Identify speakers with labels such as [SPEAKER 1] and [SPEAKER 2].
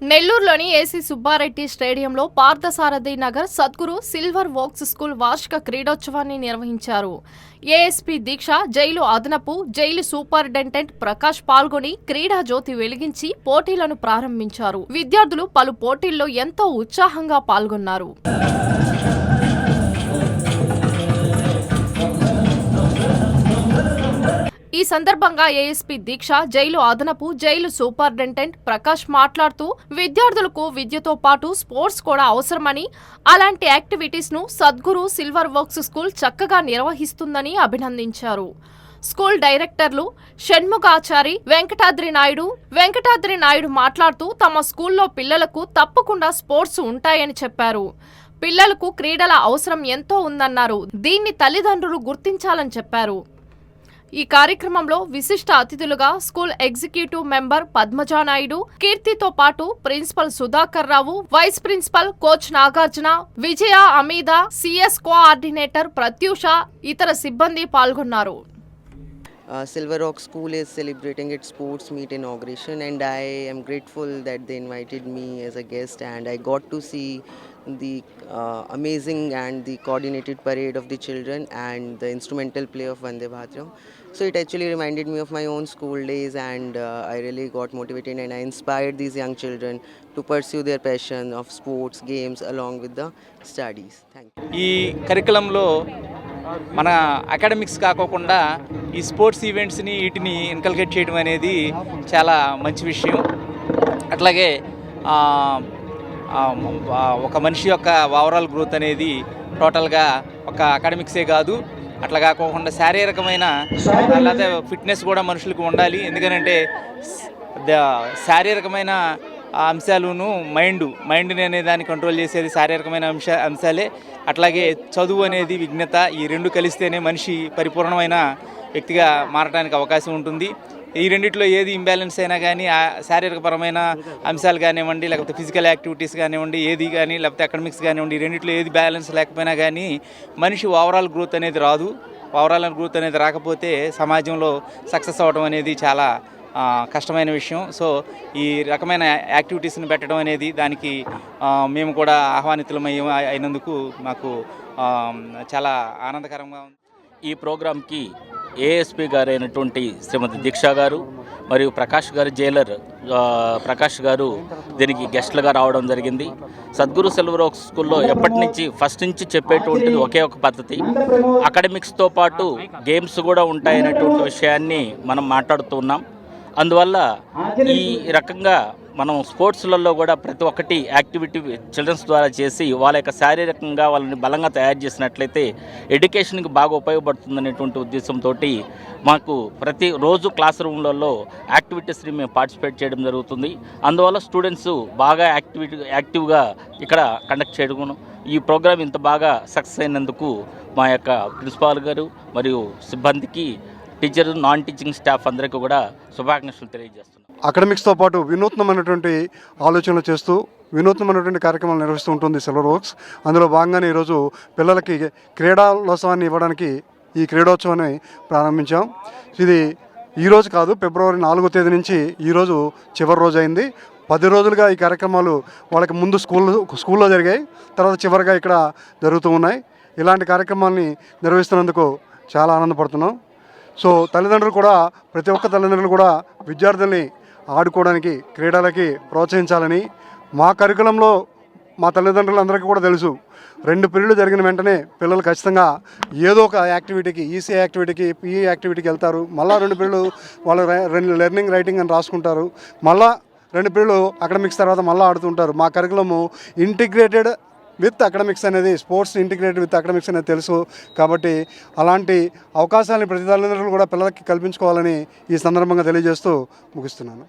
[SPEAKER 1] నెల్లూరులోని ఏసీ సుబ్బారెడ్డి స్టేడియంలో Parthasarathi Nagar Sadguru silver oaks school వార్షిక క్రీడోత్సవాన్ని నిర్వహించారు. ఏఎస్పీ దీక్ష, జైలు అదనపు జైలు సూపరింటెండెంట్ ప్రకాష్ పాల్గొని క్రీడా జ్యోతి వెలిగించి పోటీలను ప్రారంభించారు. విద్యార్థులు పలు పోటీల్లో ఎంతో ఉత్సాహంగా పాల్గొన్నారు. ఈ సందర్భంగా ఏఎస్పీ దీక్ష, జైలు అదనపు జైలు సూపరింటెండెంట్ ప్రకాష్ మాట్లాడుతూ విద్యార్థులకు విద్యతో పాటు స్పోర్ట్స్ కూడా అవసరమని, అలాంటి యాక్టివిటీస్ ను సద్గురు సిల్వర్ వర్క్స్ స్కూల్ చక్కగా నిర్వహిస్తుందని అభినందించారు. స్కూల్ డైరెక్టర్లు షణ్ముఖాచారి, వెంకటాద్రి నాయుడు మాట్లాడుతూ తమ స్కూల్లో పిల్లలకు తప్పకుండా స్పోర్ట్స్ ఉంటాయని చెప్పారు. పిల్లలకు క్రీడల అవసరం ఎంతో ఉందన్నారు. దీన్ని తల్లిదండ్రులు గుర్తించాలని చెప్పారు. ఈ కార్యక్రమంలో విశిష్ట అతిథులుగా స్కూల్ ఎగ్జిక్యూటివ్ మెంబర్ పద్మజానాయుడు, కీర్తితో పాటు ప్రిన్సిపల్ సుధాకర్ రావు, వైస్ ప్రిన్సిపల్ కోచ్ నాగార్జున, విజయ, అమీద, సిఎస్ కోఆర్డినేటర్ ప్రత్యూష, ఇతర సిబ్బంది పాల్గొన్నారు.
[SPEAKER 2] Silver Rock School is celebrating its sports meet inauguration, and I am grateful that they invited me as a guest, and I got to see the amazing and the coordinated parade of the children and the instrumental play of Vande Bhatram. So it actually reminded me of my own school days, and I really got motivated, and I inspired these young children to pursue their passion of sports, games along with the studies. Thank you.
[SPEAKER 3] ఈ కరికులంలో మన academics కాకోకుండా ఈ sports ఈవెంట్స్ని వీటిని inculcate చేయడం అనేది చాలా మంచి విషయం. అట్లాగే ఒక మనిషి యొక్క ఓవరాల్ గ్రోత్ అనేది టోటల్గా ఒక అకాడమిక్సే కాదు, అట్లా కాకోకుండా శారీరకమైన అలాగే ఫిట్నెస్ కూడా మనుషులకు ఉండాలి. ఎందుకంటే శారీరకమైన అంశాలను మైండ్ని అనే దాన్ని కంట్రోల్ చేసేది శారీరకమైన అంశాలే. అట్లాగే చదువు అనేది విజ్ఞత, ఈ రెండు కలిస్తేనే మనిషి పరిపూర్ణమైన వ్యక్తిగా మారడానికి అవకాశం ఉంటుంది. ఈ రెండిట్లో ఏది ఇంబ్యాలెన్స్ అయినా కానీ శారీరకపరమైన అంశాలు కానివ్వండి, లేకపోతే ఫిజికల్ యాక్టివిటీస్ కానివ్వండి, ఏది కానీ లేకపోతే అకాడమిక్స్ కానివ్వండి, ఈ రెండిట్లో ఏది బ్యాలెన్స్ లేకపోయినా కానీ మనిషి ఓవరాల్ గ్రోత్ అనేది రాదు. ఓవరాల్ గ్రోత్ అనేది రాకపోతే సమాజంలో సక్సెస్ అవ్వడం అనేది చాలా కష్టమైన విషయం. సో ఈ రకమైన యాక్టివిటీస్ని పెట్టడం అనేది దానికి మేము కూడా ఆహ్వానితులమై అయినందుకు మాకు చాలా ఆనందకరంగా ఉంది.
[SPEAKER 4] ఈ ప్రోగ్రాంకి ఏఎస్పీ గారు అయినటువంటి శ్రీమతి దీక్ష గారు మరియు ప్రకాష్ గారు, జైలర్ ప్రకాష్ గారు దీనికి గెస్ట్లుగా రావడం జరిగింది. సద్గురు సిల్వర్ వర్క్స్ స్కూల్లో ఎప్పటి నుంచి ఫస్ట్ నుంచి చెప్పేటువంటిది ఒకే ఒక పద్ధతి, అకాడమిక్స్తో పాటు గేమ్స్ కూడా ఉంటాయనేటువంటి విషయాన్ని మనం మాట్లాడుతున్నాం. అందువల్ల ఈ రకంగా మనం స్పోర్ట్స్లలో కూడా ప్రతి ఒక్కటి యాక్టివిటీ చిల్డ్రన్స్ ద్వారా చేసి వాళ్ళ యొక్క శారీరకంగా వాళ్ళని బలంగా తయారు చేసినట్లయితే ఎడ్యుకేషన్కి బాగా ఉపయోగపడుతుందనేటువంటి ఉద్దేశంతో మాకు ప్రతిరోజు క్లాస్ రూమ్లలో యాక్టివిటీస్ని మేము పార్టిసిపేట్ చేయడం జరుగుతుంది. అందువల్ల స్టూడెంట్స్ బాగా యాక్టివ్గా ఇక్కడ కండక్ట్ చేయడం, ఈ ప్రోగ్రాం ఇంత బాగా సక్సెస్ అయినందుకు మా యొక్క ప్రిన్సిపాల్ గారు మరియు సిబ్బందికి, టీచర్, నాన్ టీచింగ్ స్టాఫ్ అందరికీ కూడా శుభాకాంక్షలు తెలియజేస్తున్నాం.
[SPEAKER 5] అకాడమిక్స్తో పాటు వినూత్నమైనటువంటి ఆలోచనలు చేస్తూ వినూత్నమైనటువంటి కార్యక్రమాలు నిర్వహిస్తూ ఉంటుంది సిల్వర్ వర్క్స్. అందులో భాగంగానే ఈరోజు పిల్లలకి క్రీడాలోత్సవాన్ని ఇవ్వడానికి ఈ క్రీడోత్సవాన్ని ప్రారంభించాం. ఇది ఈరోజు కాదు, ఫిబ్రవరి 4వ తేదీ నుంచి ఈరోజు చివరి రోజు అయింది. 10 రోజులుగా ఈ కార్యక్రమాలు వాళ్ళకి ముందు స్కూల్లో జరిగాయి, తర్వాత చివరిగా ఇక్కడ జరుగుతూ ఉన్నాయి. ఇలాంటి కార్యక్రమాలని నిర్వహిస్తున్నందుకు చాలా ఆనందపడుతున్నాం. సో తల్లిదండ్రులు కూడా, ప్రతి ఒక్క తల్లిదండ్రులు కూడా విద్యార్థుల్ని ఆడుకోవడానికి, క్రీడలకి ప్రోత్సహించాలని మా కరికులంలో మా తల్లిదండ్రులందరికీ కూడా తెలుసు. 2 పీరియడ్లు జరిగిన వెంటనే పిల్లలు ఖచ్చితంగా ఏదో ఒక యాక్టివిటీకి, ఈసీ యాక్టివిటీకి, పిఈ యాక్టివిటీకి వెళ్తారు. మళ్ళీ 2 పీరియడ్లు వాళ్ళు లెర్నింగ్, రైటింగ్ అని రాసుకుంటారు. మళ్ళీ 2 పీరియడ్లు అకాడమిక్స్ తర్వాత మళ్ళీ ఆడుతుంటారు. మా కరికులము ఇంటిగ్రేటెడ్ విత్ అకాడమిక్స్ అనేది, స్పోర్ట్స్ ఇంటిగ్రేటెడ్ విత్ అకాడమిక్స్ అనేది తెలుసు. కాబట్టి అలాంటి అవకాశాలని ప్రతి తల్లిదండ్రులు కూడా పిల్లలకి కల్పించుకోవాలని ఈ సందర్భంగా తెలియజేస్తూ ముగిస్తున్నాను.